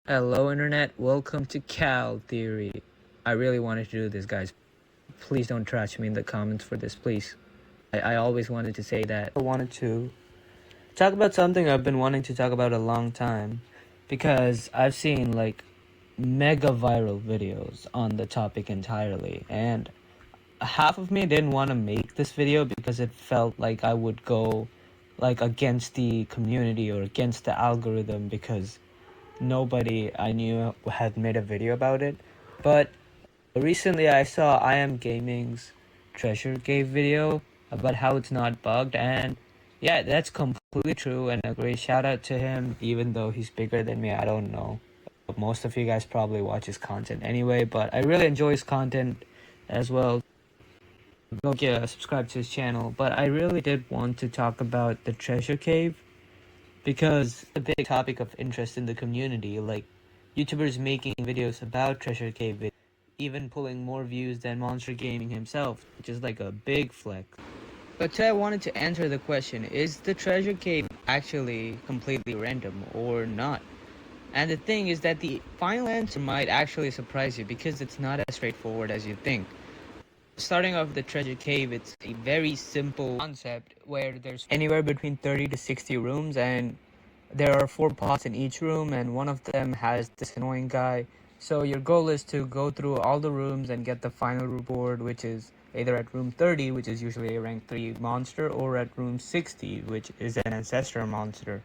Hello internet, welcome to Cal Theory. I really wanted to do this, guys. Please don't trash me in the comments for this, please. I always wanted to say that. I wanted to talk about something I've been wanting to talk about a long time, because I've seen like mega viral videos on the topic entirely, and half of me didn't want to make this video because it felt like I would go like against the community or against the algorithm, because nobody I knew had made a video about it. But recently I saw I Am Gaming's Treasure Cave video about how it's not bugged, and yeah, that's completely true, and a great shout out to him. Even though he's bigger than me, I don't know. Most of you guys probably watch his content anyway, but I really enjoy his content as well. Go subscribe to his channel. But I really did want to talk about the Treasure Cave, because it's a big topic of interest in the community, like YouTubers making videos about Treasure Cave, even pulling more views than Monster Gaming himself, which is like a big flex. But today I wanted to answer the question, is the Treasure Cave actually completely random or not? And the thing is that the final answer might actually surprise you, because it's not as straightforward as you think. Starting off the Treasure Cave, it's a very simple concept where there's anywhere between 30 to 60 rooms, and there are 4 pots in each room, and one of them has this annoying guy. So your goal is to go through all the rooms and get the final reward, which is either at room 30, which is usually a rank 3 monster, or at room 60, which is an ancestor monster.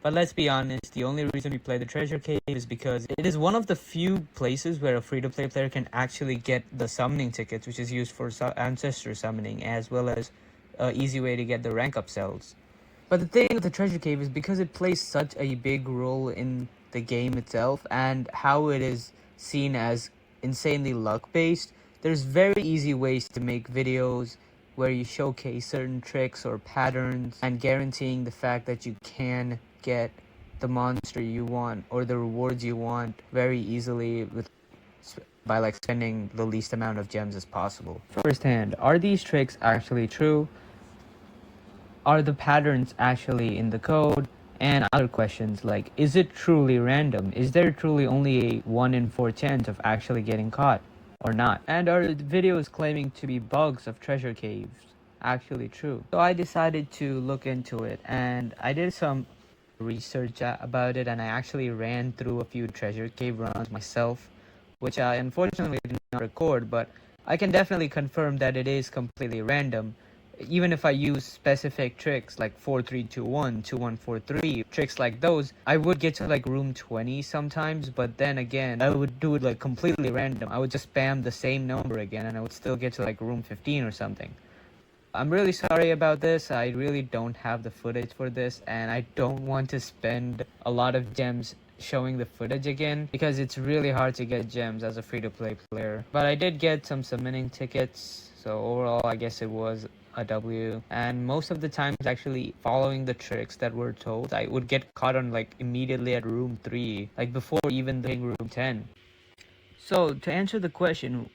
But let's be honest, the only reason we play the Treasure Cave is because it is one of the few places where a free-to-play player can actually get the summoning tickets, which is used for ancestor summoning, as well as an easy way to get the rank up cells. But the thing with the Treasure Cave is because it plays such a big role in the game itself, and how it is seen as insanely luck-based, there's very easy ways to make videos where you showcase certain tricks or patterns and guaranteeing the fact that you can get the monster you want or the rewards you want very easily by like spending the least amount of gems as possible. Firsthand, are these tricks actually true? Are the patterns actually in the code? And other questions like, is it truly random? Is there truly only a 1 in 4 chance of actually getting caught or not? And are the videos claiming to be bugs of Treasure Caves actually true? So I decided to look into it, and I did some research about it, and I actually ran through a few Treasure Cave runs myself, which I unfortunately did not record, but I can definitely confirm that it is completely random. Even if I use specific tricks like 4321, 2143, tricks like those, I would get to like room 20 sometimes, but then again, I would do it like completely random. I would just spam the same number again, and I would still get to like room 15 or something. I'm really sorry about this. I really don't have the footage for this, and I don't want to spend a lot of gems showing the footage again, because it's really hard to get gems as a free-to-play player. But I did get some summoning tickets, so overall I guess it was a W. And most of the times, actually following the tricks that were told, I would get caught on like immediately at room 3, like before even the room 10. So to answer the question,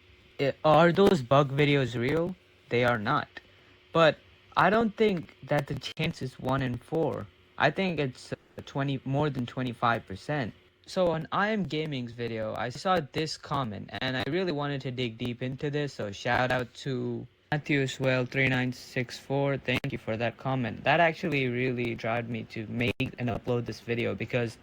are those bug videos real? They are not. But I don't think that the chance is 1 in 4. I think it's more than 25%. So on I Am Gaming's video, I saw this comment, and I really wanted to dig deep into this. So shout out to Matthewswell3964. Thank you for that comment. That actually really drive me to make and upload this video, because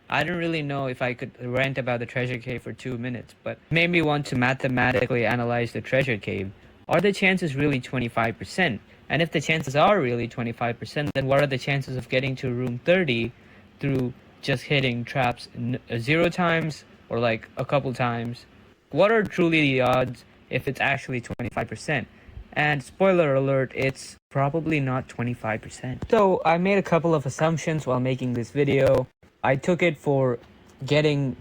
I didn't really know if I could rant about the Treasure Cave for 2 minutes, but it made me want to mathematically analyze the Treasure Cave. Are the chances really 25%? And if the chances are really 25%, then what are the chances of getting to room 30 through just hitting traps 0 times or like a couple times? What are truly the odds if it's actually 25%? And spoiler alert, it's probably not 25%. So I made a couple of assumptions while making this video. I took a gameplay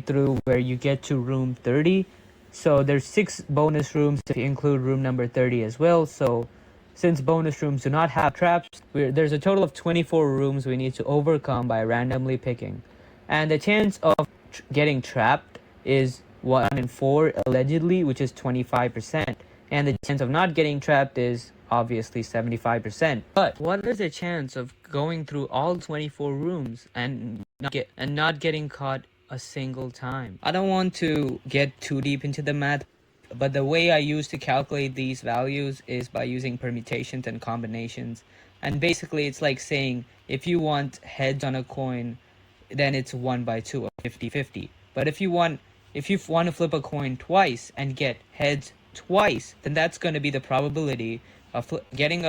through where you get to room 30. So there's 6 bonus rooms if you include room number 30 as well. So since bonus rooms do not have traps, there's a total of 24 rooms we need to overcome by randomly picking. And the chance of getting trapped is 1 in 4 allegedly, which is 25%. And the chance of not getting trapped is obviously 75%. But what is the chance of going through all 24 rooms and not getting caught a single time. I don't want to get too deep into the math, but the way I use to calculate these values is by using permutations and combinations. And basically it's like saying if you want heads on a coin, then it's 1 by 2 or 50-50. But if you want to flip a coin twice and get heads twice, then that's going to be the probability of getting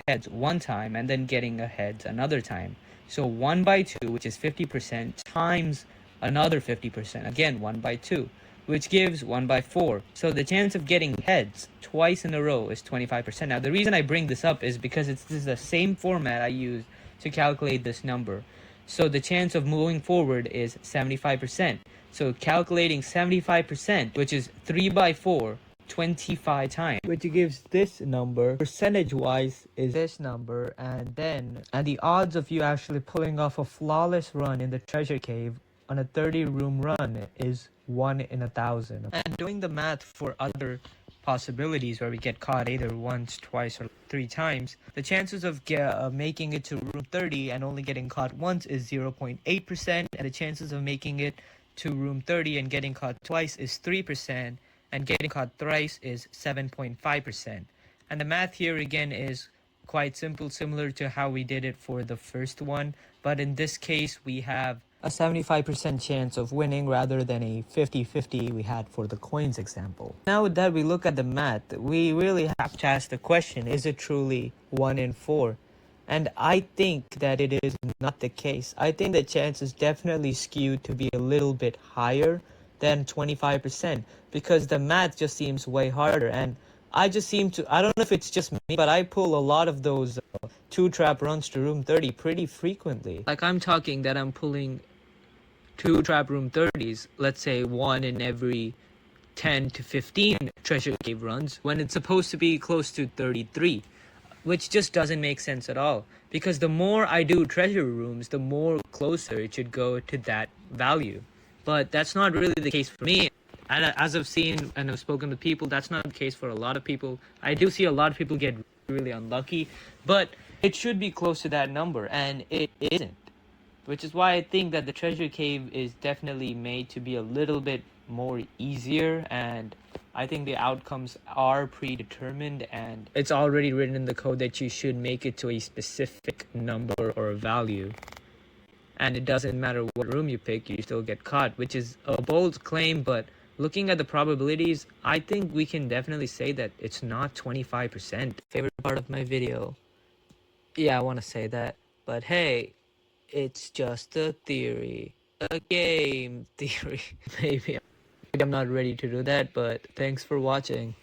heads one time and then getting a heads another time. So 1 by 2, which is 50%, times another 50%, again 1 by 2, which gives 1 by 4. So the chance of getting heads twice in a row is 25%. Now the reason I bring this up is because this is the same format I use to calculate this number. So the chance of moving forward is 75%. So calculating 75%, which is 3 by 4, 25 times, which gives this number, percentage-wise, is this number, and the odds of you actually pulling off a flawless run in the treasure cave on a 30-room run is 1 in 1,000. And doing the math for other possibilities where we get caught either once, twice, or 3 times, the chances of making it to room 30 and only getting caught once is 0.8%, and the chances of making it to room 30 and getting caught twice is 3%, and getting caught thrice is 7.5%. And the math here again is quite simple, similar to how we did it for the first one, but in this case we have a 75% chance of winning rather than a 50-50 we had for the coins example. Now with that we look at the math, we really have to ask the question, is it truly 1 in 4? And I think that it is not the case. I think the chance is definitely skewed to be a little bit higher than 25%, because the math just seems way harder, and I don't know if it's just me, but I pull a lot of those 2 trap runs to room 30 pretty frequently. Like I'm talking that I'm pulling 2 trap room 30s, let's say 1 in every 10 to 15 treasure cave runs, when it's supposed to be close to 33, which just doesn't make sense at all, because the more I do treasure rooms, the more closer it should go to that value. But that's not really the case for me. And as I've seen and I've spoken to people, that's not the case for a lot of people. I do see a lot of people get really unlucky, but it should be close to that number, and it isn't. Which is why I think that the treasure cave is definitely made to be a little bit more easier, and I think the outcomes are predetermined, and it's already written in the code that you should make it to a specific number or a value. And it doesn't matter what room you pick, you still get caught, which is a bold claim, but looking at the probabilities, I think we can definitely say that it's not 25%. Favorite part of my video. Yeah, I want to say that. But hey, it's just a theory. A game theory. Maybe I'm not ready to do that, but thanks for watching.